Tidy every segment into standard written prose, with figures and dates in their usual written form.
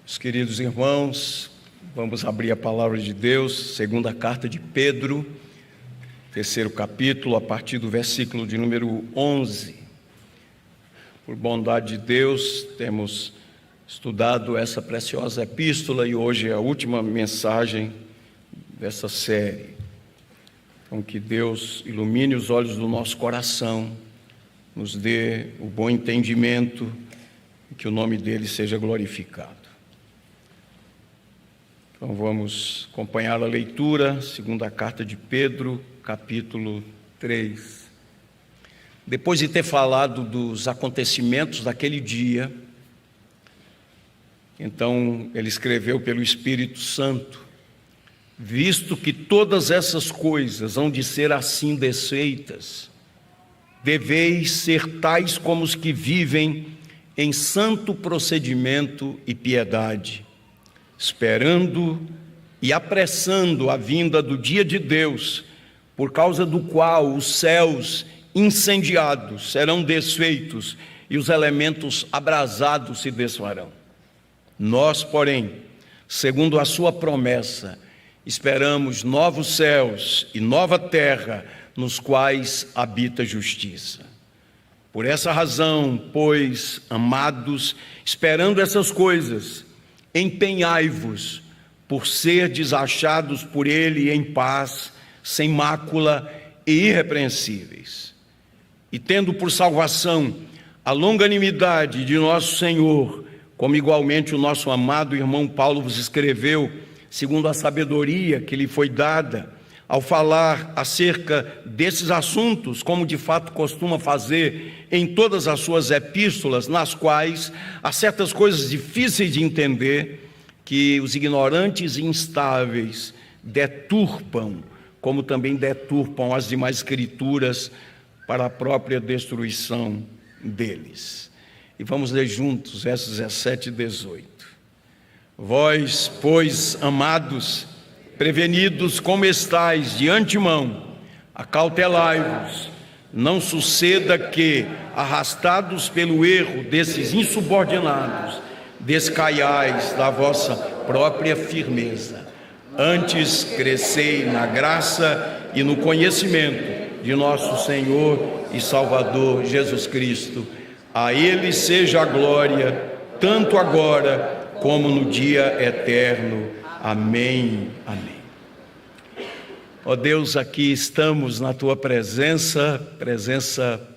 Meus queridos irmãos, vamos abrir a palavra de Deus, segunda carta de Pedro, terceiro capítulo, a partir do versículo de número 11. Por bondade de Deus, temos estudado essa preciosa epístola e hoje é a última mensagem dessa série. Então, que Deus ilumine os olhos do nosso coração, nos dê o bom entendimento e que o nome dele seja glorificado. Então vamos acompanhar a leitura, segunda carta de Pedro, capítulo 3. Depois de ter falado dos acontecimentos daquele dia, então ele escreveu pelo Espírito Santo: visto que todas essas coisas hão de ser assim desfeitas, deveis ser tais como os que vivem em santo procedimento e piedade, esperando e apressando a vinda do dia de Deus, por causa do qual os céus incendiados serão desfeitos e os elementos abrasados se desfarão. Nós, porém, segundo a sua promessa, esperamos novos céus e nova terra, nos quais habita a justiça. Por essa razão, pois, amados, esperando essas coisas, empenhai-vos por serdes achados por Ele em paz, sem mácula e irrepreensíveis. E tendo por salvação a longanimidade de nosso Senhor, como igualmente o nosso amado irmão Paulo vos escreveu, segundo a sabedoria que lhe foi dada, ao falar acerca desses assuntos, como de fato costuma fazer em todas as suas epístolas, nas quais há certas coisas difíceis de entender, que os ignorantes e instáveis deturpam, como também deturpam as demais escrituras para a própria destruição deles. E vamos ler juntos versos 17 e 18. Vós, pois, amados, prevenidos como estáis de antemão, acautelai-vos, não suceda que, arrastados pelo erro desses insubordinados, descaiais da vossa própria firmeza. Antes crescei na graça e no conhecimento de nosso Senhor e Salvador Jesus Cristo. A Ele seja a glória, tanto agora como no dia eterno. Amém. Amém. Ó Deus, aqui estamos na Tua presença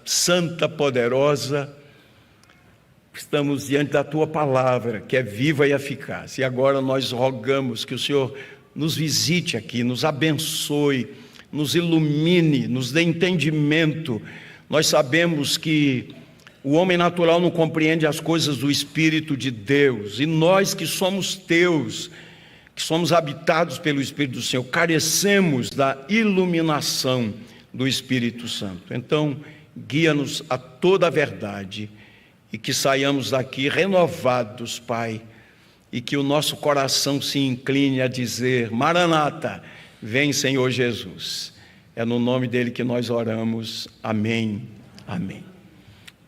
santa, poderosa. Estamos diante da Tua palavra, que é viva e eficaz. E agora nós rogamos que o Senhor nos visite aqui, nos abençoe, nos ilumine, nos dê entendimento. Nós sabemos que o homem natural não compreende as coisas do Espírito de Deus. E nós que somos Teus, que somos habitados pelo Espírito do Senhor, carecemos da iluminação do Espírito Santo. Então, guia-nos a toda a verdade e que saiamos daqui renovados, Pai, e que o nosso coração se incline a dizer: Maranata, vem Senhor Jesus. É no nome dele que nós oramos. Amém. Amém.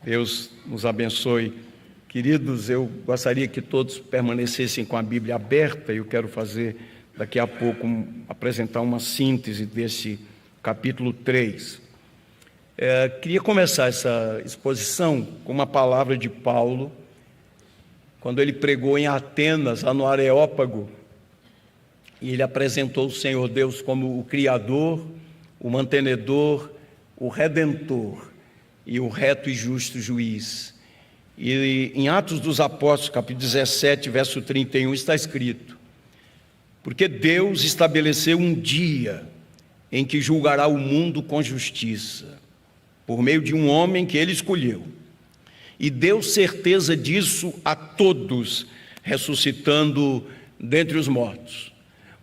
Deus nos abençoe. Queridos, eu gostaria que todos permanecessem com a Bíblia aberta. Eu quero fazer daqui a pouco, apresentar uma síntese desse capítulo 3. Queria começar essa exposição com uma palavra de Paulo, quando ele pregou em Atenas, lá no Areópago, e ele apresentou o Senhor Deus como o Criador, o Mantenedor, o Redentor e o reto e justo juiz. E em Atos dos Apóstolos, capítulo 17, verso 31, está escrito: porque Deus estabeleceu um dia em que julgará o mundo com justiça, por meio de um homem que ele escolheu, e deu certeza disso a todos, ressuscitando dentre os mortos.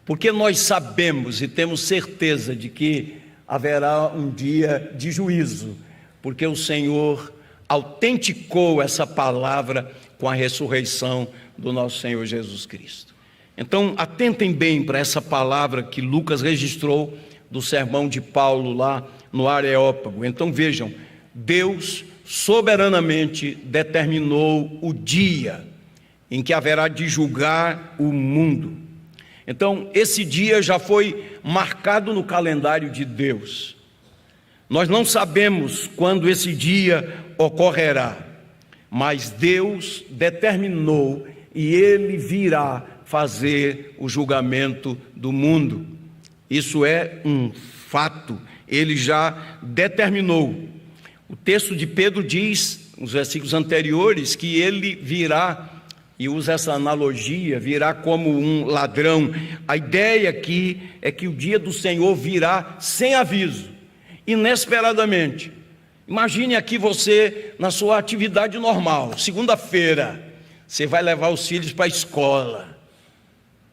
Porque nós sabemos e temos certeza de que haverá um dia de juízo, porque o Senhor autenticou essa palavra com a ressurreição do nosso Senhor Jesus Cristo. Então, atentem bem para essa palavra que Lucas registrou do sermão de Paulo lá no Areópago. Então vejam, Deus soberanamente determinou o dia em que haverá de julgar o mundo. Então, esse dia já foi marcado no calendário de Deus. Nós não sabemos quando esse dia ocorrerá, mas Deus determinou e Ele virá fazer o julgamento do mundo. Isso é um fato, Ele já determinou. O texto de Pedro diz, nos versículos anteriores, que Ele virá, e usa essa analogia, virá como um ladrão. A ideia aqui é que o dia do Senhor virá sem aviso, inesperadamente. Imagine aqui você na sua atividade normal, segunda-feira, você vai levar os filhos para a escola,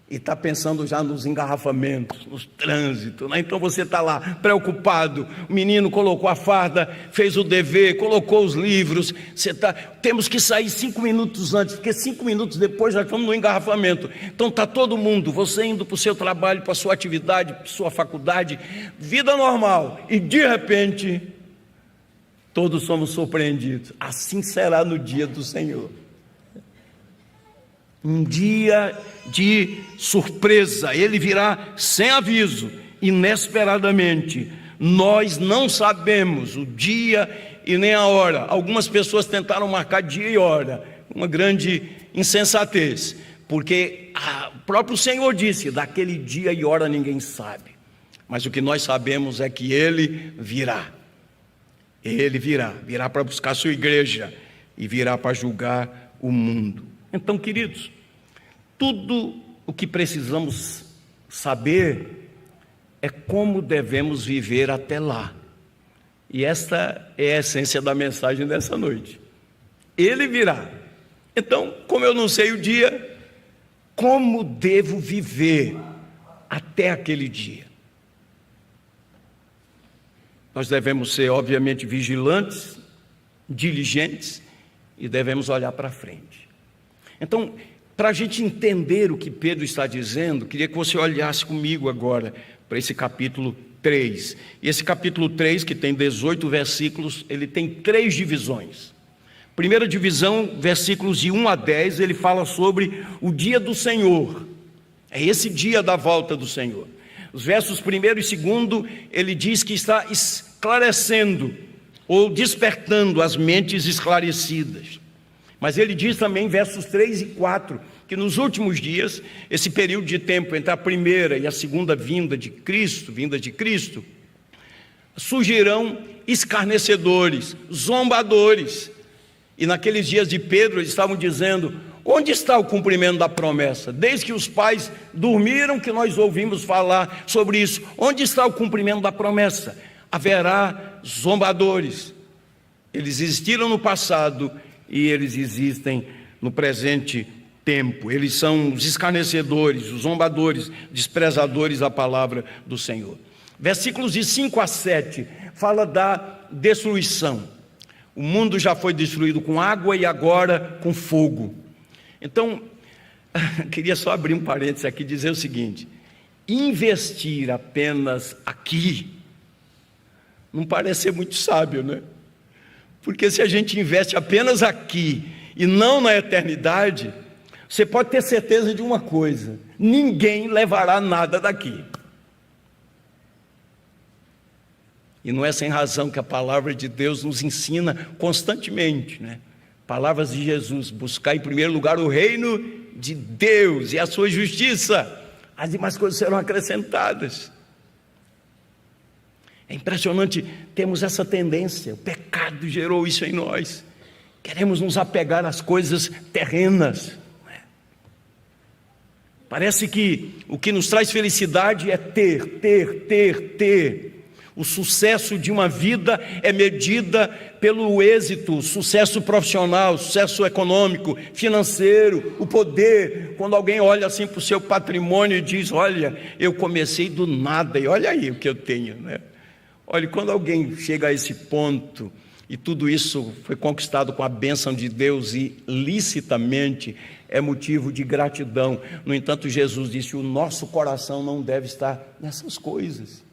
e está pensando já nos engarrafamentos, nos trânsitos, né? Então você está lá preocupado, o menino colocou a farda, fez o dever, colocou os livros, temos que sair 5 minutos antes, porque 5 minutos depois já estamos no engarrafamento. Então está todo mundo, você indo para o seu trabalho, para a sua atividade, para a sua faculdade, vida normal, e de repente, todos somos surpreendidos. Assim será no dia do Senhor. Um dia de surpresa, Ele virá sem aviso, inesperadamente. Nós não sabemos o dia e nem a hora. Algumas pessoas tentaram marcar dia e hora, uma grande insensatez, porque o próprio Senhor disse, daquele dia e hora ninguém sabe. Mas o que nós sabemos é que Ele virá. Ele virá para buscar a sua igreja e virá para julgar o mundo. Então, queridos, tudo o que precisamos saber é como devemos viver até lá. E esta é a essência da mensagem dessa noite. Ele virá. Então, como eu não sei o dia, como devo viver até aquele dia? Nós devemos ser, obviamente, vigilantes, diligentes e devemos olhar para frente. Então, para a gente entender o que Pedro está dizendo, queria que você olhasse comigo agora para esse capítulo 3. E esse capítulo 3, que tem 18 versículos, ele tem 3 divisões. Primeira divisão, versículos de 1 a 10, ele fala sobre o dia do Senhor. É esse dia da volta do Senhor. Os versos 1 e 2, ele diz que está esclarecendo ou despertando as mentes esclarecidas. Mas ele diz também, versos 3 e 4, que nos últimos dias, esse período de tempo entre a primeira e a segunda vinda de Cristo, surgirão escarnecedores, zombadores. E naqueles dias de Pedro, eles estavam dizendo, onde está o cumprimento da promessa? Desde que os pais dormiram que nós ouvimos falar sobre isso. Onde está o cumprimento da promessa? Haverá zombadores. Eles existiram no passado e eles existem no presente tempo. Eles são os escarnecedores, os zombadores, desprezadores da palavra do Senhor. Versículos de 5 a 7 fala da destruição. O mundo já foi destruído com água e agora com fogo. Então, queria só abrir um parênteses aqui e dizer o seguinte: investir apenas aqui não parece ser muito sábio, né? Porque se a gente investe apenas aqui e não na eternidade, você pode ter certeza de uma coisa: ninguém levará nada daqui. E não é sem razão que a palavra de Deus nos ensina constantemente, né? Palavras de Jesus: buscar em primeiro lugar o reino de Deus e a sua justiça, as demais coisas serão acrescentadas. É impressionante, temos essa tendência, o pecado gerou isso em nós. Queremos nos apegar às coisas terrenas. Parece que o que nos traz felicidade é ter. O sucesso de uma vida é medida pelo êxito, sucesso profissional, sucesso econômico, financeiro, o poder. Quando alguém olha assim para o seu patrimônio e diz: olha, eu comecei do nada e olha aí o que eu tenho, né? Olha, quando alguém chega a esse ponto e tudo isso foi conquistado com a bênção de Deus e licitamente, é motivo de gratidão. No entanto, Jesus disse: o nosso coração não deve estar nessas coisas.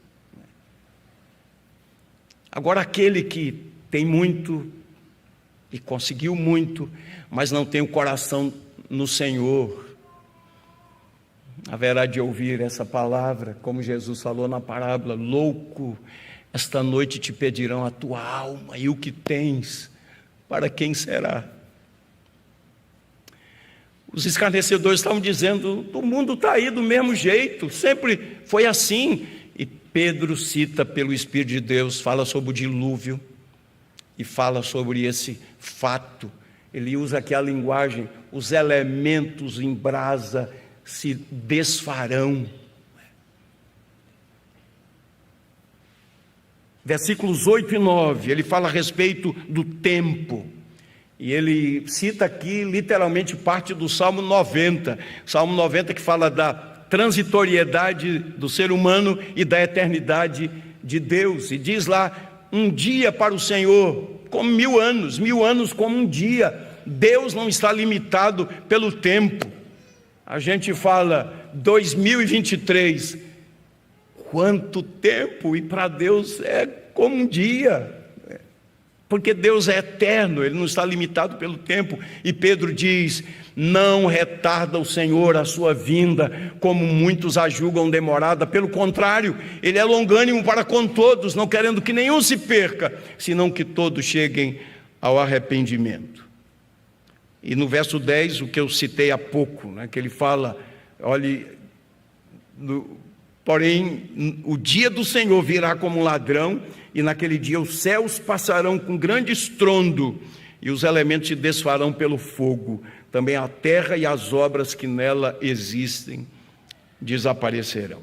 Agora, aquele que tem muito e conseguiu muito, mas não tem o coração no Senhor haverá de ouvir essa palavra, como Jesus falou na parábola: louco, esta noite te pedirão a tua alma, e o que tens, para quem será? Os escarnecedores estavam dizendo: o mundo está aí do mesmo jeito, sempre foi assim. E Pedro cita pelo Espírito de Deus, fala sobre o dilúvio e fala sobre esse fato. Ele usa aqui a linguagem: os elementos em brasa se desfarão. Versículos 8 e 9, ele fala a respeito do tempo. E ele cita aqui literalmente parte do Salmo 90. Salmo 90 que fala da transitoriedade do ser humano e da eternidade de Deus. E diz lá: um dia para o Senhor como 1000 anos, 1000 anos como um dia. Deus não está limitado pelo tempo. A gente fala 2023, quanto tempo, e para Deus é como um dia, porque Deus é eterno, Ele não está limitado pelo tempo. E Pedro diz: não retarda o Senhor a sua vinda, como muitos a julgam demorada. Pelo contrário, Ele é longânimo para com todos, não querendo que nenhum se perca, senão que todos cheguem ao arrependimento. E no verso 10, o que eu citei há pouco, que ele fala: olhe, porém o dia do Senhor virá como um ladrão, e naquele dia os céus passarão com grande estrondo, e os elementos se desfarão pelo fogo, também a terra e as obras que nela existem desaparecerão.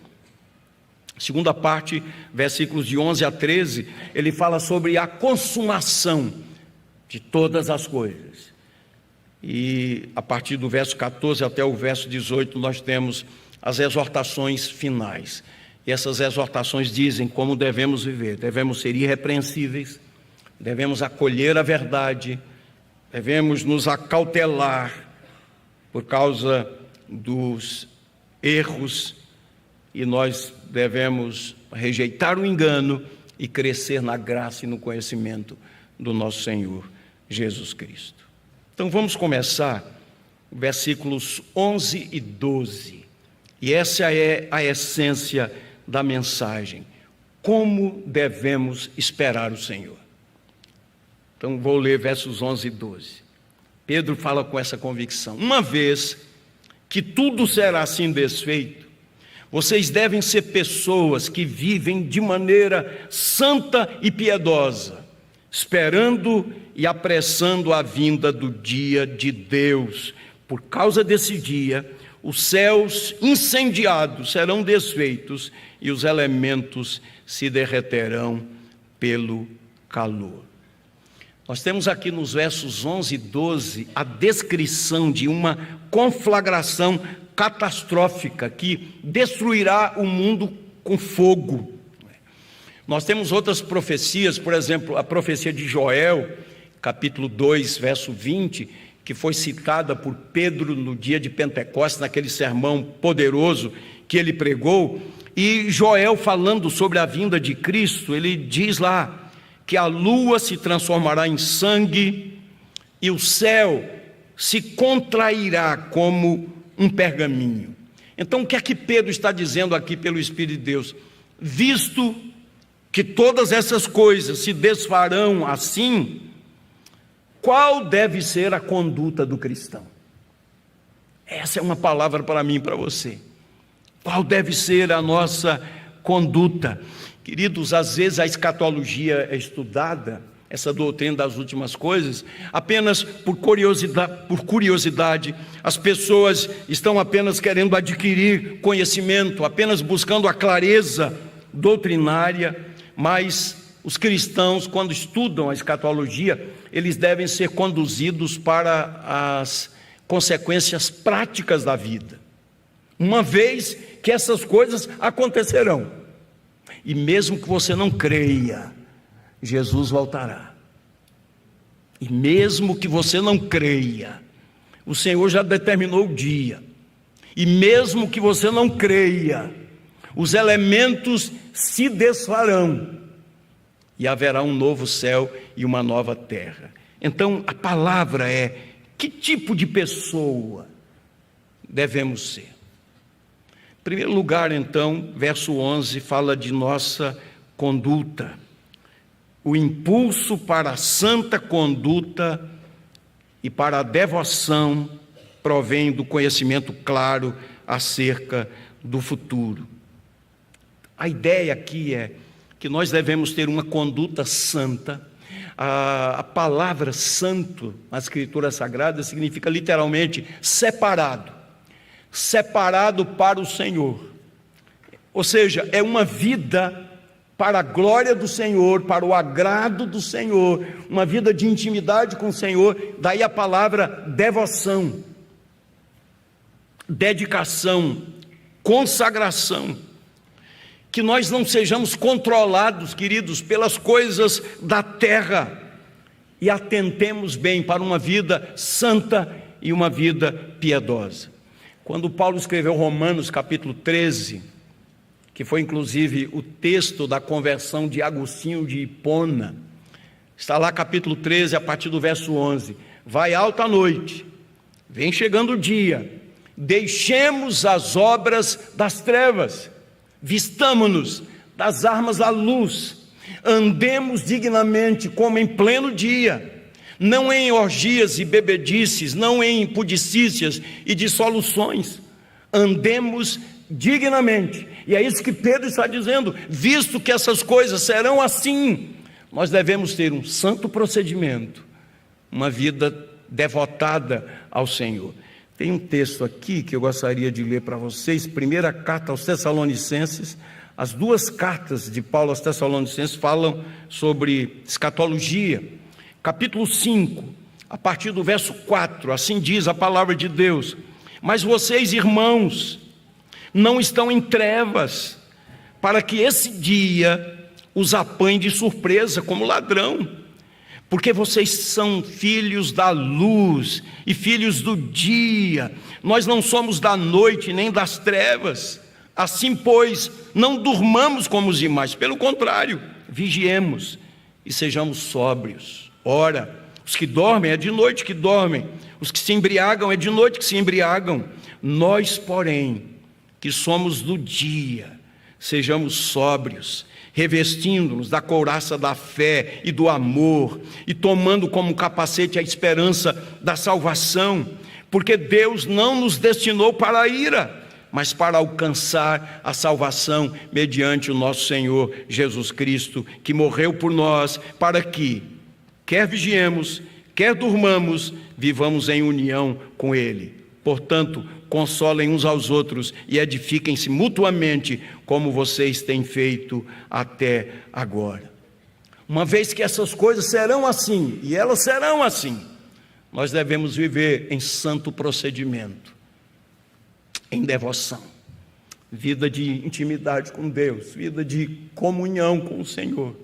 Segunda parte, versículos de 11 a 13, ele fala sobre a consumação de todas as coisas. E a partir do verso 14 até o verso 18 nós temos as exortações finais. E essas exortações dizem como devemos viver. Devemos ser irrepreensíveis, devemos acolher a verdade, devemos nos acautelar por causa dos erros, e nós devemos rejeitar o engano e crescer na graça e no conhecimento do nosso Senhor Jesus Cristo. Então vamos começar versículos 11 e 12, e essa é a essência da mensagem: como devemos esperar o Senhor. Então vou ler versos 11 e 12. Pedro fala com essa convicção: uma vez que tudo será assim desfeito, vocês devem ser pessoas que vivem de maneira santa e piedosa, esperando e apressando a vinda do dia de Deus. Por causa desse dia, os céus incendiados serão desfeitos e os elementos se derreterão pelo calor. Nós temos aqui nos versos 11 e 12 a descrição de uma conflagração catastrófica que destruirá o mundo com fogo. Nós temos outras profecias, por exemplo, a profecia de Joel, capítulo 2, verso 20, que foi citada por Pedro no dia de Pentecostes, naquele sermão poderoso que ele pregou. E Joel, falando sobre a vinda de Cristo, ele diz lá que a lua se transformará em sangue e o céu se contrairá como um pergaminho. Então, o que é que Pedro está dizendo aqui pelo Espírito de Deus? Visto que todas essas coisas se desfarão assim, qual deve ser a conduta do cristão? Essa é uma palavra para mim e para você. Qual deve ser a nossa conduta? Queridos, às vezes a escatologia é estudada, essa doutrina das últimas coisas, apenas por curiosidade. As pessoas estão apenas querendo adquirir conhecimento, apenas buscando a clareza doutrinária, mas os cristãos, quando estudam a escatologia, eles devem ser conduzidos para as consequências práticas da vida, uma vez que essas coisas acontecerão. E mesmo que você não creia, Jesus voltará. E mesmo que você não creia, o Senhor já determinou o dia. E mesmo que você não creia, os elementos se desfarão e haverá um novo céu e uma nova terra. Então a palavra é: que tipo de pessoa devemos ser. Em primeiro lugar, então, verso 11 fala de nossa conduta. O impulso para a santa conduta e para a devoção provém do conhecimento claro acerca do futuro. A ideia aqui é que nós devemos ter uma conduta santa. A palavra santo na Escritura Sagrada significa literalmente separado, separado para o Senhor. Ou seja, é uma vida para a glória do Senhor, para o agrado do Senhor, uma vida de intimidade com o Senhor. Daí a palavra devoção, dedicação, consagração. Que nós não sejamos controlados, queridos, pelas coisas da terra e atentemos bem para uma vida santa e uma vida piedosa. Quando Paulo escreveu Romanos capítulo 13, que foi inclusive o texto da conversão de Agostinho de Hipona, está lá capítulo 13, a partir do verso 11: vai alta a noite, vem chegando o dia, deixemos as obras das trevas, vistamo-nos das armas da luz, andemos dignamente como em pleno dia, não em orgias e bebedices, não em impudicícias e dissoluções, andemos dignamente. E é isso que Pedro está dizendo: visto que essas coisas serão assim, nós devemos ter um santo procedimento, uma vida devotada ao Senhor. Tem um texto aqui que eu gostaria de ler para vocês, primeira carta aos Tessalonicenses. As duas cartas de Paulo aos Tessalonicenses falam sobre escatologia. Capítulo 5, a partir do verso 4, assim diz a palavra de Deus: mas vocês, irmãos, não estão em trevas, para que esse dia os apanhe de surpresa como ladrão, porque vocês são filhos da luz e filhos do dia. Nós não somos da noite nem das trevas. Assim, pois, não durmamos como os demais, pelo contrário, vigiemos e sejamos sóbrios. Ora, os que dormem é de noite que dormem, os que se embriagam é de noite que se embriagam. Nós, porém, que somos do dia, sejamos sóbrios, revestindo-nos da couraça da fé e do amor, e tomando como capacete a esperança da salvação, porque Deus não nos destinou para a ira, mas para alcançar a salvação mediante o nosso Senhor Jesus Cristo, que morreu por nós, para que, quer vigiemos, quer durmamos, vivamos em união com Ele. Portanto, consolem uns aos outros e edifiquem-se mutuamente, como vocês têm feito até agora. Uma vez que essas coisas serão assim, e elas serão assim, nós devemos viver em santo procedimento, em devoção, vida de intimidade com Deus, vida de comunhão com o Senhor,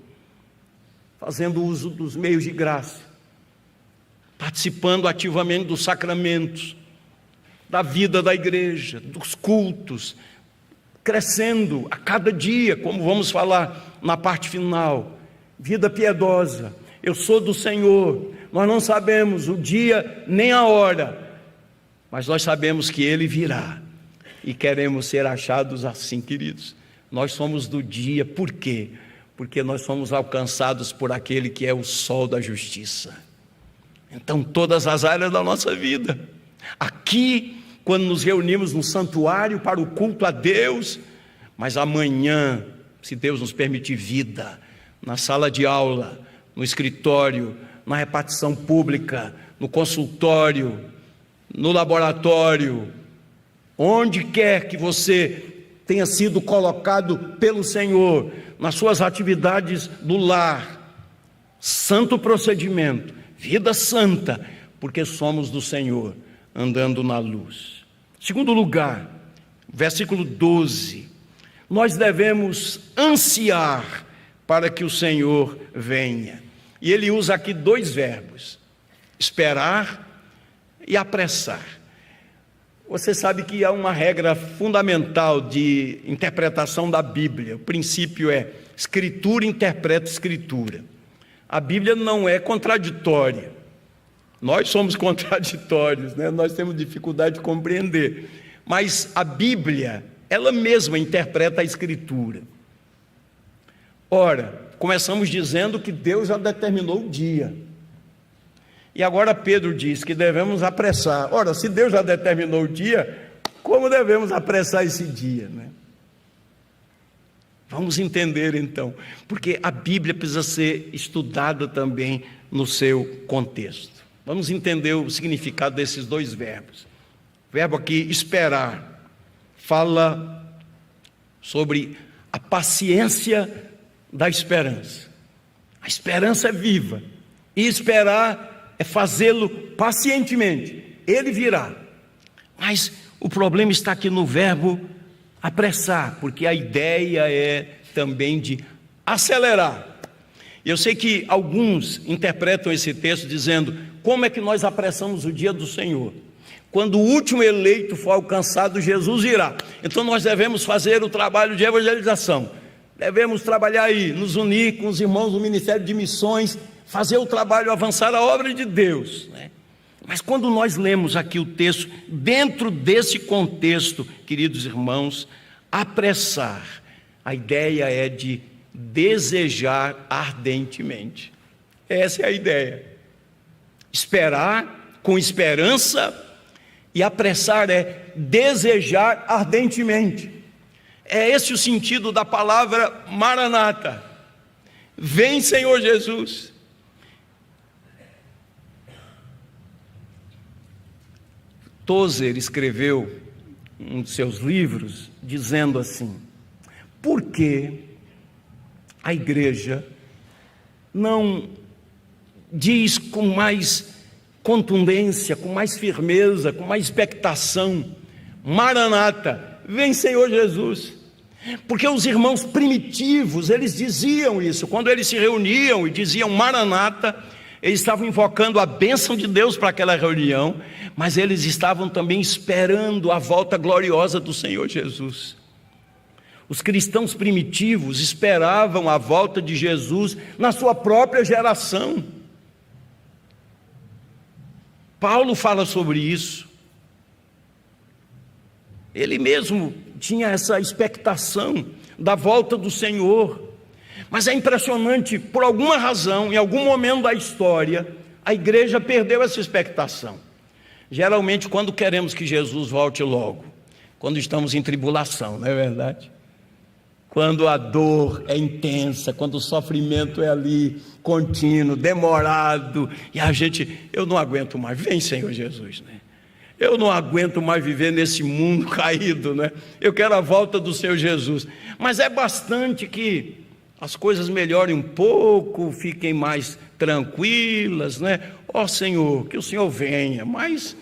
fazendo uso dos meios de graça, participando ativamente dos sacramentos, da vida da igreja, dos cultos, crescendo a cada dia, como vamos falar na parte final. Vida piedosa. Eu sou do Senhor. Nós não sabemos o dia nem a hora, mas nós sabemos que Ele virá e queremos ser achados assim, queridos. Nós somos do dia. Por quê? Porque nós somos alcançados por aquele que é o sol da justiça. Então, todas as áreas da nossa vida, aqui, quando nos reunimos no santuário para o culto a Deus, mas amanhã, se Deus nos permitir vida, na sala de aula, no escritório, na repartição pública, no consultório, no laboratório, onde quer que você tenha sido colocado pelo Senhor, nas suas atividades do lar, santo procedimento, vida santa, porque somos do Senhor, andando na luz. Segundo lugar, versículo 12, nós devemos ansiar para que o Senhor venha. E ele usa aqui dois verbos, esperar e apressar. Você sabe que há uma regra fundamental de interpretação da Bíblia. O princípio é: Escritura interpreta Escritura. A Bíblia não é contraditória. Nós somos contraditórios, né? Nós temos dificuldade de compreender. Mas a Bíblia, ela mesma interpreta a Escritura. Ora, começamos dizendo que Deus já determinou o dia. E agora Pedro diz que devemos apressar. Ora, se Deus já determinou o dia, como devemos apressar esse dia, né? Vamos entender então, porque a Bíblia precisa ser estudada também no seu contexto. Vamos entender o significado desses dois verbos. O verbo aqui, esperar, fala sobre a paciência da esperança. A esperança é viva, e esperar é fazê-lo pacientemente. Ele virá. Mas o problema está aqui no verbo apressar, porque a ideia é também de acelerar. Eu sei que alguns interpretam esse texto dizendo: como é que nós apressamos o dia do Senhor? Quando o último eleito for alcançado, Jesus irá. Então nós devemos fazer o trabalho de evangelização. Devemos trabalhar aí, nos unir com os irmãos do Ministério de Missões, fazer o trabalho, avançar a obra de Deus, né? Mas quando nós lemos aqui o texto, dentro desse contexto, queridos irmãos, apressar, a ideia é de desejar ardentemente. Essa é a ideia. Esperar com esperança, e apressar é desejar ardentemente. É esse o sentido da palavra Maranata. Vem, Senhor Jesus. Tozer escreveu um de seus livros dizendo assim: por que a igreja não diz com mais contundência, com mais firmeza, com mais expectação: Maranata, vem, Senhor Jesus? Porque os irmãos primitivos, eles diziam isso, quando eles se reuniam e diziam Maranata, eles estavam invocando a bênção de Deus para aquela reunião, mas eles estavam também esperando a volta gloriosa do Senhor Jesus. Os cristãos primitivos esperavam a volta de Jesus na sua própria geração. Paulo fala sobre isso. Ele mesmo tinha essa expectação da volta do Senhor. Mas é impressionante, por alguma razão, em algum momento da história, a igreja perdeu essa expectação. Geralmente quando queremos que Jesus volte logo, quando estamos em tribulação, não é verdade? Quando a dor é intensa, quando o sofrimento é ali contínuo, demorado, e a gente, eu não aguento mais, vem, Senhor Jesus, né? Eu não aguento mais viver nesse mundo caído, né? Eu quero a volta do Senhor Jesus. Mas é bastante que as coisas melhorem um pouco, fiquem mais tranquilas, né? Ó Senhor, que o Senhor venha, mas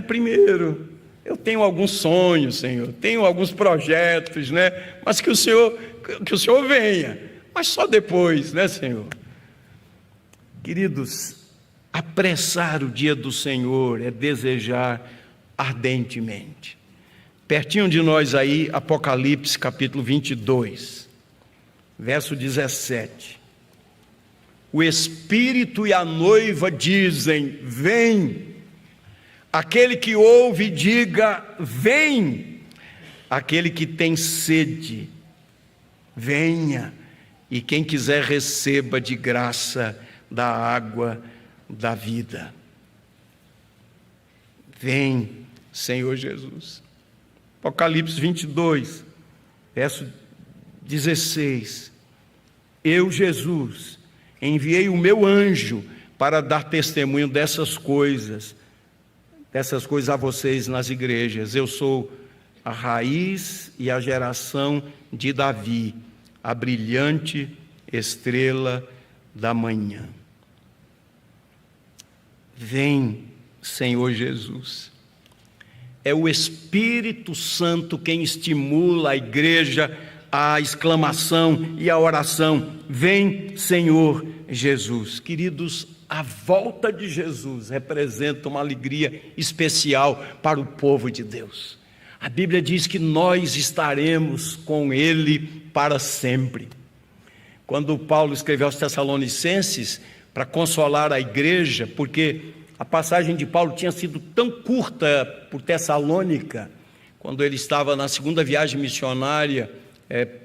primeiro, eu tenho alguns sonhos, Senhor, tenho alguns projetos, né? Mas que o Senhor venha, mas só depois, né, Senhor? Queridos, apressar o dia do Senhor é desejar ardentemente. Pertinho de nós aí, Apocalipse capítulo 22, verso 17. O Espírito e a noiva dizem: vem. Aquele que ouve, diga: vem. Aquele que tem sede, venha. E quem quiser, receba de graça da água da vida. Vem, Senhor Jesus. Apocalipse 22, verso 16. Eu, Jesus, enviei o meu anjo para dar testemunho dessas coisas a vocês nas igrejas. Eu sou a raiz e a geração de Davi, a brilhante estrela da manhã. Vem, Senhor Jesus. É o Espírito Santo quem estimula a igreja à exclamação e à oração: vem, Senhor Jesus. Queridos, a volta de Jesus representa uma alegria especial para o povo de Deus. A Bíblia diz que nós estaremos com Ele para sempre. Quando Paulo escreveu aos Tessalonicenses, para consolar a igreja, porque a passagem de Paulo tinha sido tão curta por Tessalônica, quando ele estava na segunda viagem missionária,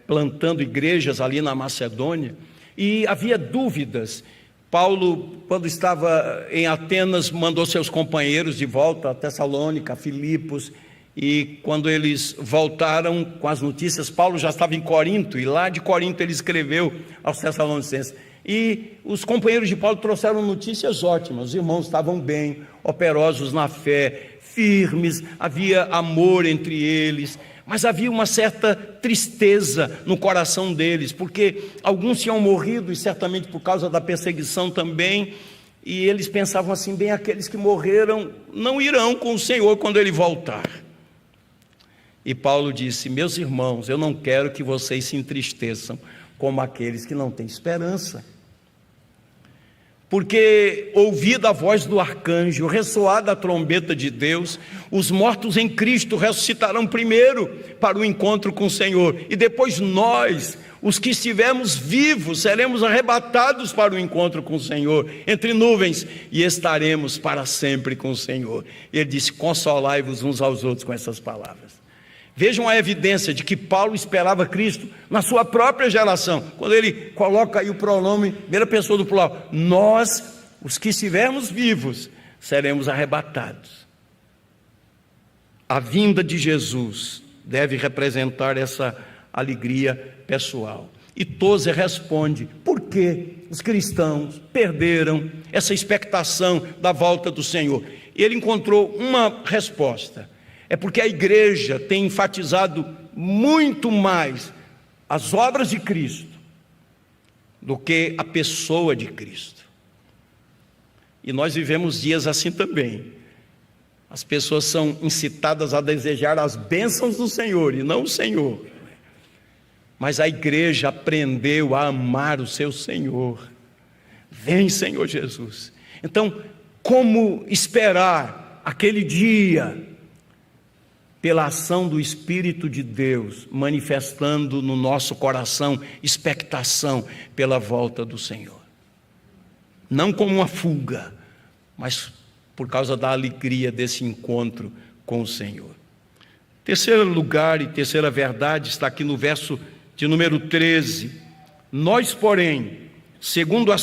plantando igrejas ali na Macedônia, e havia dúvidas. Paulo, quando estava em Atenas, mandou seus companheiros de volta a Tessalônica, a Filipos, e quando eles voltaram com as notícias, Paulo já estava em Corinto, e lá de Corinto ele escreveu aos Tessalonicenses. E os companheiros de Paulo trouxeram notícias ótimas, os irmãos estavam bem, operosos na fé, firmes, havia amor entre eles, mas havia uma certa tristeza no coração deles, porque alguns tinham morrido, e certamente por causa da perseguição também, e eles pensavam assim: bem, aqueles que morreram não irão com o Senhor quando Ele voltar. E Paulo disse: meus irmãos, eu não quero que vocês se entristeçam como aqueles que não têm esperança. Porque, ouvida a voz do arcanjo, ressoada a trombeta de Deus, os mortos em Cristo ressuscitarão primeiro para o encontro com o Senhor, e depois nós, os que estivermos vivos, seremos arrebatados para o encontro com o Senhor, entre nuvens, e estaremos para sempre com o Senhor. Ele disse: consolai-vos uns aos outros com essas palavras. Vejam a evidência de que Paulo esperava Cristo na sua própria geração, quando ele coloca aí o pronome, primeira pessoa do plural: nós, os que estivermos vivos, seremos arrebatados. A vinda de Jesus deve representar essa alegria pessoal. E Tozer responde: por que os cristãos perderam essa expectação da volta do Senhor? E ele encontrou uma resposta: é porque a igreja tem enfatizado muito mais as obras de Cristo do que a pessoa de Cristo. E nós vivemos dias assim também. As pessoas são incitadas a desejar as bênçãos do Senhor e não o Senhor. Mas a igreja aprendeu a amar o seu Senhor. Vem, Senhor Jesus. Então, como esperar aquele dia? Pela ação do Espírito de Deus, manifestando no nosso coração expectação pela volta do Senhor. Não como uma fuga, mas por causa da alegria desse encontro com o Senhor. Terceiro lugar e terceira verdade está aqui no verso de número 13. Nós, porém, segundo a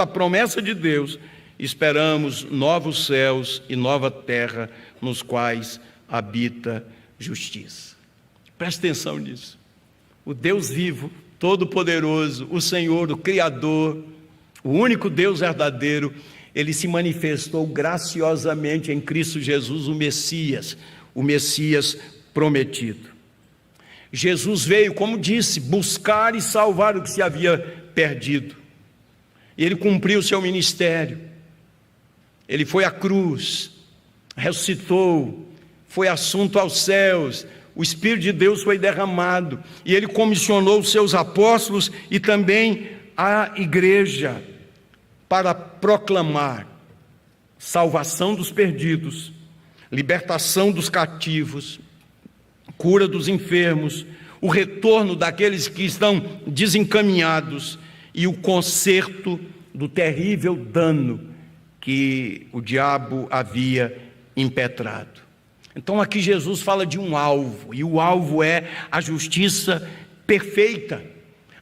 promessa de Deus, esperamos novos céus e nova terra, nos quais habita justiça. Preste atenção nisso. O Deus vivo, todo-poderoso, o Senhor, o Criador, o único Deus verdadeiro, Ele se manifestou graciosamente em Cristo Jesus, o Messias prometido. Jesus veio, como disse, buscar e salvar o que se havia perdido. Ele cumpriu o seu ministério. Ele foi à cruz, ressuscitou, foi assunto aos céus, o Espírito de Deus foi derramado, e Ele comissionou os seus apóstolos e também a igreja para proclamar salvação dos perdidos, libertação dos cativos, cura dos enfermos, o retorno daqueles que estão desencaminhados e o conserto do terrível dano que o diabo havia impetrado. Então aqui Jesus fala de um alvo, e o alvo é a justiça perfeita.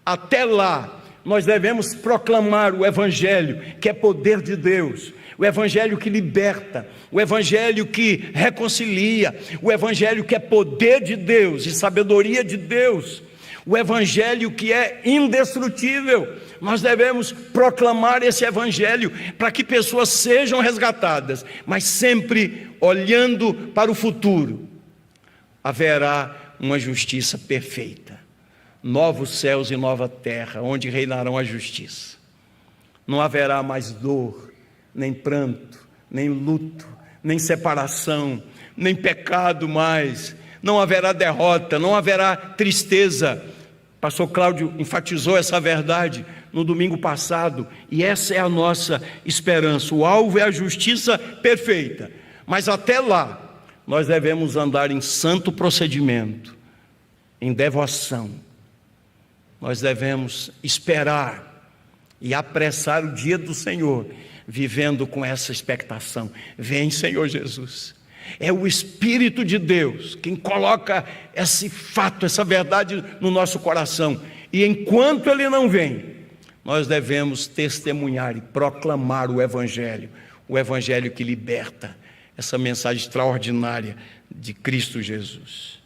Até lá, nós devemos proclamar o Evangelho, que é poder de Deus, o Evangelho que liberta, o Evangelho que reconcilia, o Evangelho que é poder de Deus e sabedoria de Deus, o Evangelho que é indestrutível. Nós devemos proclamar esse Evangelho para que pessoas sejam resgatadas, mas sempre olhando para o futuro. Haverá uma justiça perfeita, novos céus e nova terra, onde reinarão a justiça. Não haverá mais dor, nem pranto, nem luto, nem separação, nem pecado mais. Não haverá derrota, não haverá tristeza. Pastor Cláudio enfatizou essa verdade no domingo passado, e essa é a nossa esperança. O alvo é a justiça perfeita, mas até lá nós devemos andar em santo procedimento, em devoção. Nós devemos esperar e apressar o dia do Senhor, vivendo com essa expectação. Vem, Senhor Jesus. É o Espírito de Deus quem coloca esse fato, essa verdade no nosso coração. E enquanto Ele não vem, nós devemos testemunhar e proclamar o Evangelho que liberta, essa mensagem extraordinária de Cristo Jesus.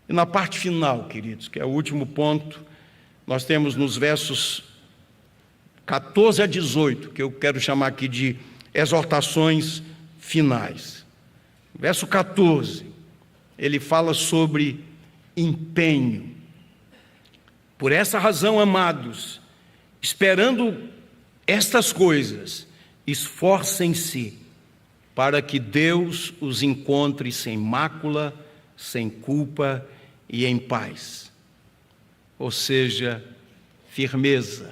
E na parte final, queridos, que é o último ponto, nós temos nos versos 14 a 18, que eu quero chamar aqui de exortações finais. Verso 14, ele fala sobre empenho. Por essa razão, amados, esperando estas coisas, esforcem-se para que Deus os encontre sem mácula, sem culpa e em paz. Ou seja, firmeza,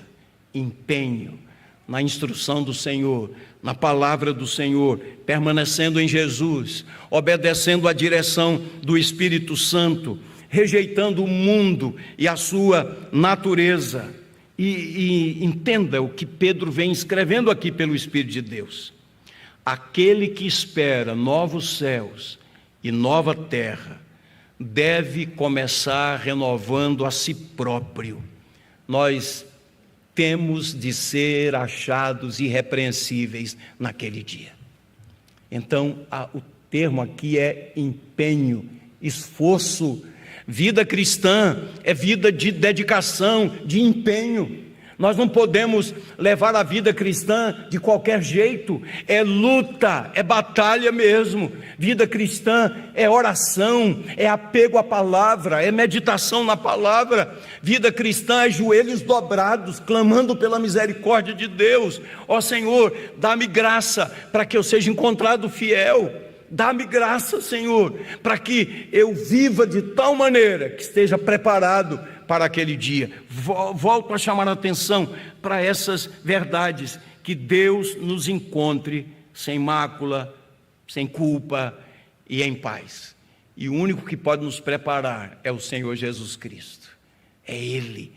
empenho na instrução do Senhor, na palavra do Senhor, permanecendo em Jesus, obedecendo à direção do Espírito Santo, rejeitando o mundo e a sua natureza. E entenda o que Pedro vem escrevendo aqui pelo Espírito de Deus. Aquele que espera novos céus e nova terra deve começar renovando a si próprio. Nós temos de ser achados irrepreensíveis naquele dia. Então, o termo aqui é empenho, esforço. Vida cristã é vida de dedicação, de empenho. Nós não podemos levar a vida cristã de qualquer jeito. É luta, é batalha mesmo. Vida cristã é oração, é apego à palavra, é meditação na palavra. Vida cristã é joelhos dobrados, clamando pela misericórdia de Deus. Ó Senhor, dá-me graça para que eu seja encontrado fiel. Dá-me graça, Senhor, para que eu viva de tal maneira que esteja preparado para aquele dia. Volto a chamar a atenção para essas verdades, que Deus nos encontre sem mácula, sem culpa e em paz. E o único que pode nos preparar é o Senhor Jesus Cristo. É Ele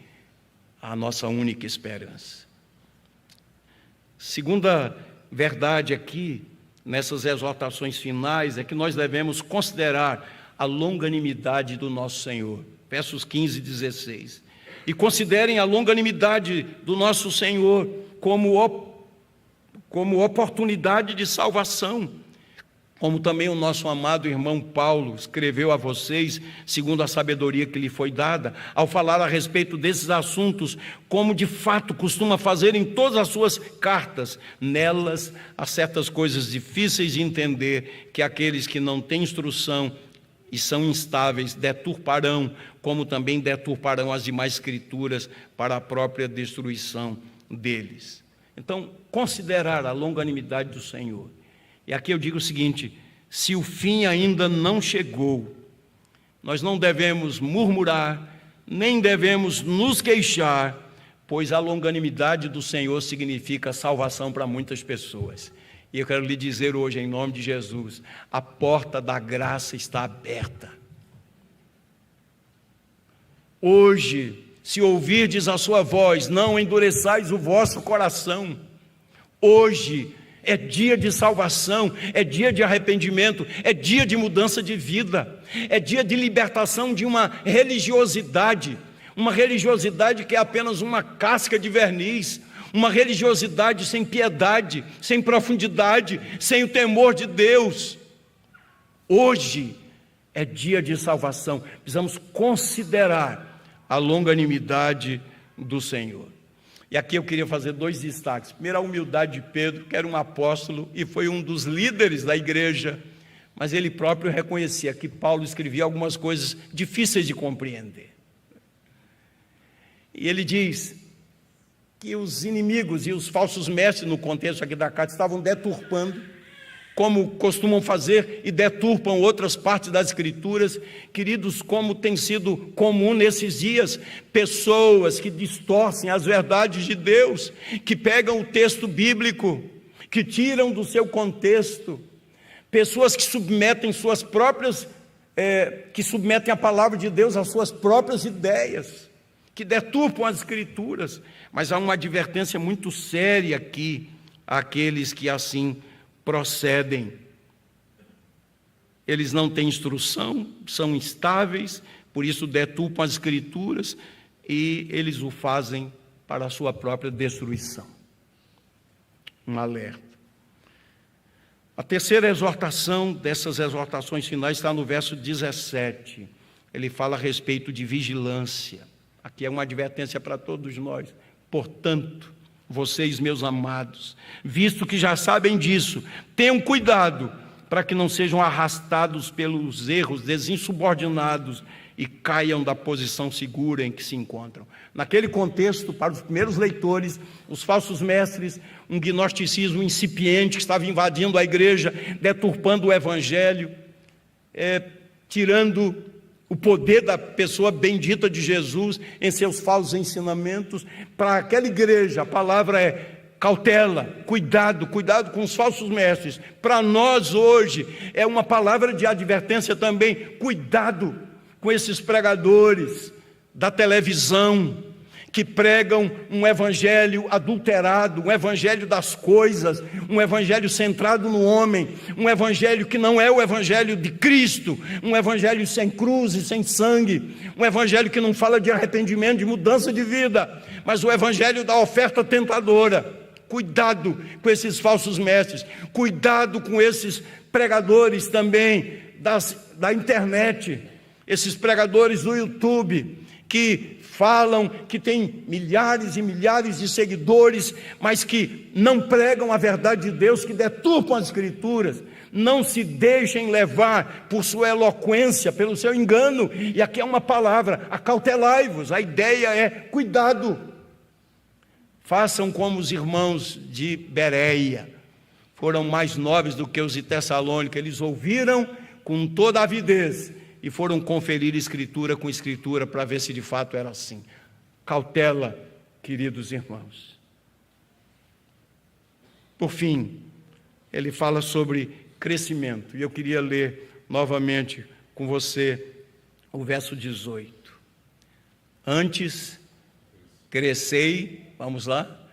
a nossa única esperança. Segunda verdade aqui, nessas exortações finais, é que nós devemos considerar a longanimidade do nosso Senhor. Versos 15 e 16. E considerem a longanimidade do nosso Senhor como oportunidade de salvação, como também o nosso amado irmão Paulo escreveu a vocês, segundo a sabedoria que lhe foi dada, ao falar a respeito desses assuntos, como de fato costuma fazer em todas as suas cartas. Nelas há certas coisas difíceis de entender, que aqueles que não têm instrução e são instáveis deturparão, como também deturparão as demais escrituras para a própria destruição deles. Então, considerar a longanimidade do Senhor. E aqui eu digo o seguinte: se o fim ainda não chegou, nós não devemos murmurar, nem devemos nos queixar, pois a longanimidade do Senhor significa salvação para muitas pessoas. E eu quero lhe dizer hoje, em nome de Jesus, a porta da graça está aberta. Hoje, se ouvirdes a sua voz, não endureçais o vosso coração. Hoje é dia de salvação, é dia de arrependimento, é dia de mudança de vida, é dia de libertação de uma religiosidade que é apenas uma casca de verniz, uma religiosidade sem piedade, sem profundidade, sem o temor de Deus. Hoje é dia de salvação. Precisamos considerar a longanimidade do Senhor. E aqui eu queria fazer dois destaques. Primeiro, a humildade de Pedro, que era um apóstolo e foi um dos líderes da igreja, mas ele próprio reconhecia que Paulo escrevia algumas coisas difíceis de compreender. E ele diz que os inimigos e os falsos mestres, no contexto aqui da carta, estavam deturpando, como costumam fazer e deturpam outras partes das Escrituras. Queridos, como tem sido comum nesses dias, pessoas que distorcem as verdades de Deus, que pegam o texto bíblico, que tiram do seu contexto, pessoas que submetem que submetem a palavra de Deus às suas próprias ideias, que deturpam as Escrituras. Mas há uma advertência muito séria aqui àqueles que assim procedem. Eles não têm instrução, são instáveis, por isso deturpam as Escrituras e eles o fazem para a sua própria destruição. Um alerta. A terceira exortação dessas exortações finais está no verso 17. Ele fala a respeito de vigilância. Aqui é uma advertência para todos nós. Portanto, vocês, meus amados, visto que já sabem disso, tenham cuidado para que não sejam arrastados pelos erros desinsubordinados e caiam da posição segura em que se encontram. Naquele contexto, para os primeiros leitores, os falsos mestres, um gnosticismo incipiente que estava invadindo a igreja, deturpando o evangelho, tirando o poder da pessoa bendita de Jesus em seus falsos ensinamentos. Para aquela igreja, a palavra é cautela, cuidado com os falsos mestres. Para nós hoje, é uma palavra de advertência também, cuidado com esses pregadores da televisão, que pregam um evangelho adulterado, um evangelho das coisas, um evangelho centrado no homem, um evangelho que não é o evangelho de Cristo, um evangelho sem cruz e sem sangue, um evangelho que não fala de arrependimento, de mudança de vida, mas o evangelho da oferta tentadora. Cuidado com esses falsos mestres, cuidado com esses pregadores também da internet, esses pregadores do YouTube, que falam que tem milhares e milhares de seguidores, mas que não pregam a verdade de Deus, que deturpam as Escrituras. Não se deixem levar por sua eloquência, pelo seu engano. E aqui é uma palavra, acautelai-vos. A ideia é cuidado. Façam como os irmãos de Bereia, foram mais nobres do que os de Tessalônica. Eles ouviram com toda a avidez e foram conferir escritura com escritura para ver se de fato era assim. Cautela, queridos irmãos. Por fim, ele fala sobre crescimento, e eu queria ler novamente com você o verso 18. Antes crescei, vamos lá?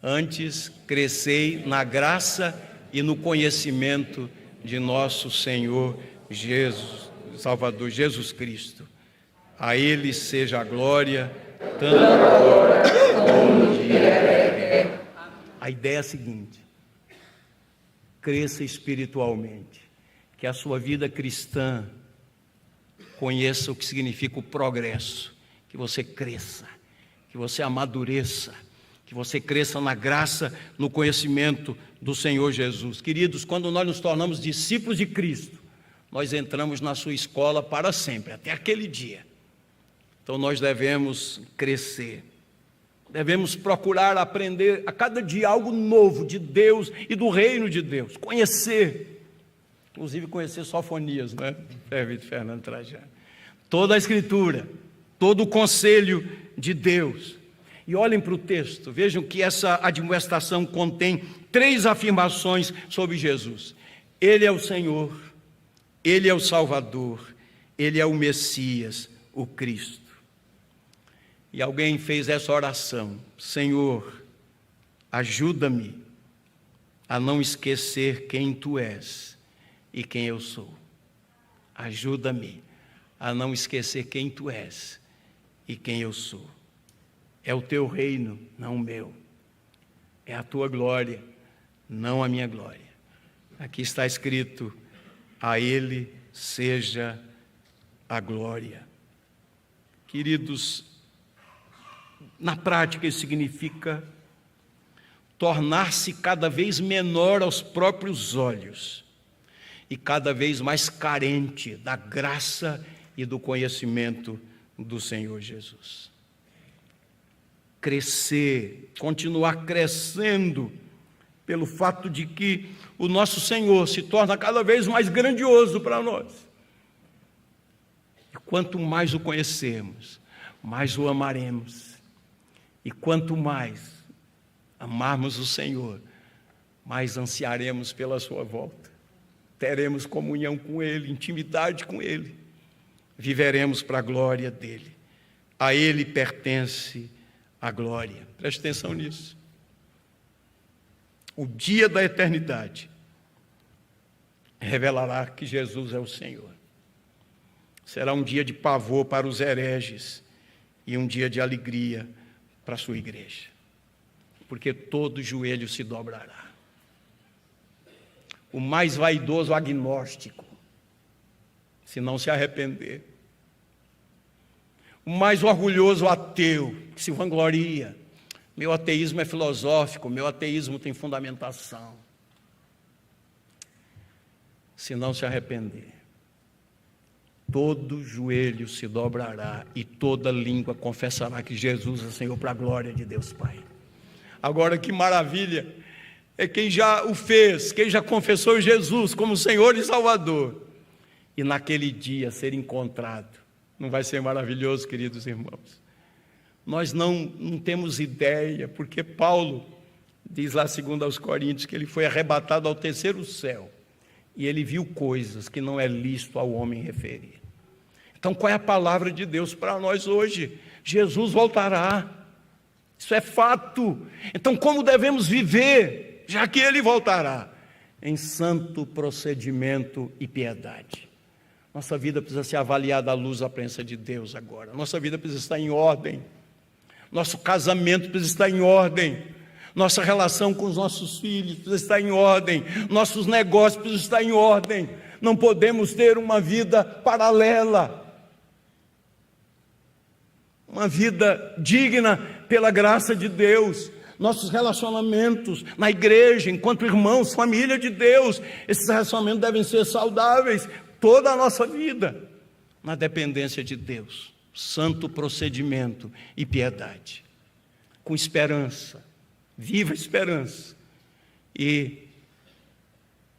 Antes crescei na graça e no conhecimento de nosso Senhor Jesus, Salvador Jesus Cristo. A Ele seja a glória, tanto agora como no dia. A ideia é a seguinte: cresça espiritualmente, que a sua vida cristã conheça o que significa o progresso, que você cresça, que você amadureça, que você cresça na graça, no conhecimento do Senhor Jesus. Queridos, quando nós nos tornamos discípulos de Cristo, nós entramos na sua escola para sempre, até aquele dia. Então nós devemos crescer, devemos procurar aprender a cada dia algo novo de Deus e do reino de Deus, conhecer, inclusive conhecer Sofonias, né? Fernando Trajano. Toda a Escritura, todo o conselho de Deus. E olhem para o texto, vejam que essa admoestação contém 3 afirmações sobre Jesus. Ele é o Senhor, Ele é o Salvador, Ele é o Messias, o Cristo. E alguém fez essa oração: Senhor, ajuda-me a não esquecer quem Tu és e quem eu sou. Ajuda-me a não esquecer quem Tu és e quem eu sou. É o Teu reino, não o meu. É a Tua glória, não a minha glória. Aqui está escrito: a Ele seja a glória. Queridos, na prática isso significa tornar-se cada vez menor aos próprios olhos e cada vez mais carente da graça e do conhecimento do Senhor Jesus. Crescer, continuar crescendo, pelo fato de que o nosso Senhor se torna cada vez mais grandioso para nós. E quanto mais o conhecermos, mais o amaremos. E quanto mais amarmos o Senhor, mais ansiaremos pela sua volta. Teremos comunhão com Ele, intimidade com Ele. Viveremos para a glória dEle. A Ele pertence a glória. Preste atenção nisso. O dia da eternidade revelará que Jesus é o Senhor. Será um dia de pavor para os hereges e um dia de alegria para a sua igreja, porque todo joelho se dobrará. O mais vaidoso agnóstico, se não se arrepender, o mais orgulhoso ateu, que se vangloria, meu ateísmo é filosófico, meu ateísmo tem fundamentação, se não se arrepender, todo joelho se dobrará e toda língua confessará que Jesus é Senhor, para a glória de Deus Pai. Agora, que maravilha é quem já o fez, quem já confessou Jesus como Senhor e Salvador, e naquele dia ser encontrado. Não vai ser maravilhoso, queridos irmãos? Nós não temos ideia, porque Paulo diz lá, segundo aos Coríntios, que ele foi arrebatado ao terceiro céu, e ele viu coisas que não é lícito ao homem referir. Então, qual é a palavra de Deus para nós hoje? Jesus voltará. Isso é fato. Então, como devemos viver, já que Ele voltará? Em santo procedimento e piedade. Nossa vida precisa ser avaliada à luz da presença de Deus agora. Nossa vida precisa estar em ordem. Nosso casamento precisa estar em ordem. Nossa relação com os nossos filhos precisa estar em ordem. Nossos negócios precisam estar em ordem. Não podemos ter uma vida paralela. Uma vida digna pela graça de Deus. Nossos relacionamentos na igreja, enquanto irmãos, família de Deus, esses relacionamentos devem ser saudáveis toda a nossa vida, na dependência de Deus, santo procedimento e piedade, com esperança, viva esperança, e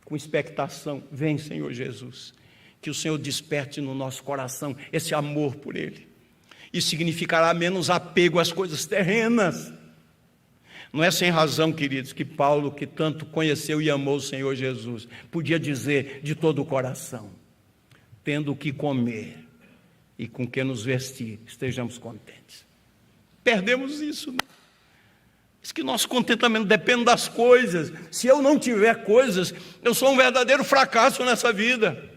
com expectação. Vem, Senhor Jesus, que o Senhor desperte no nosso coração esse amor por Ele. Isso significará menos apego às coisas terrenas. Não é sem razão, queridos, que Paulo, que tanto conheceu e amou o Senhor Jesus, podia dizer de todo o coração: tendo o que comer e com que nos vestir, estejamos contentes. Perdemos isso, né? Diz que nosso contentamento depende das coisas. Se eu não tiver coisas, eu sou um verdadeiro fracasso nessa vida.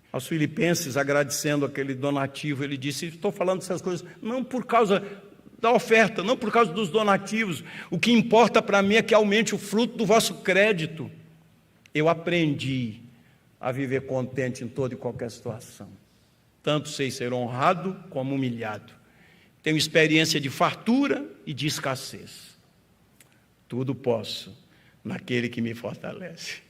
Aos Filipenses, agradecendo aquele donativo, ele disse: estou falando essas coisas não por causa da oferta, não por causa dos donativos, o que importa para mim é que aumente o fruto do vosso crédito. Eu aprendi a viver contente em toda e qualquer situação, tanto sei ser honrado como humilhado. Tenho experiência de fartura e de escassez. Tudo posso naquele que me fortalece.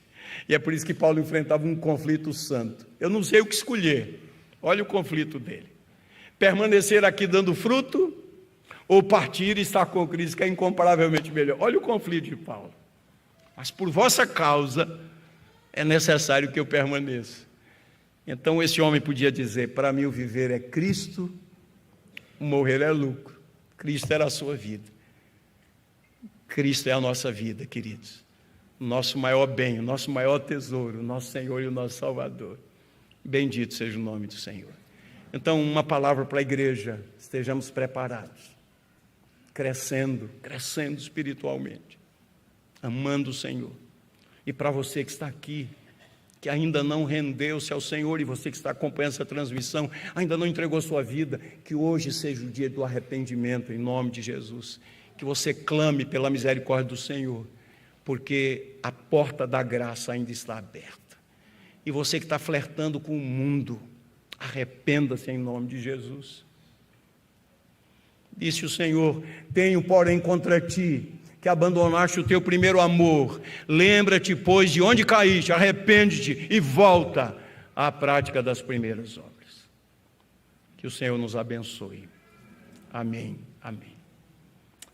E é por isso que Paulo enfrentava um conflito santo. Eu não sei o que escolher. Olha o conflito dele: permanecer aqui dando fruto, ou partir e estar com Cristo, que é incomparavelmente melhor. Olha o conflito de Paulo. Mas por vossa causa é necessário que eu permaneça. Então esse homem podia dizer: para mim o viver é Cristo, o morrer é lucro. Cristo era a sua vida. Cristo é a nossa vida, queridos. O nosso maior bem, o nosso maior tesouro, o nosso Senhor e o nosso Salvador. Bendito seja o nome do Senhor. Então, uma palavra para a igreja: estejamos preparados, crescendo espiritualmente, amando o Senhor. E para você que está aqui, que ainda não rendeu-se ao Senhor, e você que está acompanhando essa transmissão, ainda não entregou sua vida, que hoje seja o dia do arrependimento, em nome de Jesus. Que você clame pela misericórdia do Senhor, porque a porta da graça ainda está aberta. E você que está flertando com o mundo, arrependa-se em nome de Jesus. Disse o Senhor: tenho, porém, contra ti, que abandonaste o teu primeiro amor. Lembra-te, pois, de onde caíste, arrepende-te e volta à prática das primeiras obras. Que o Senhor nos abençoe. Amém, amém.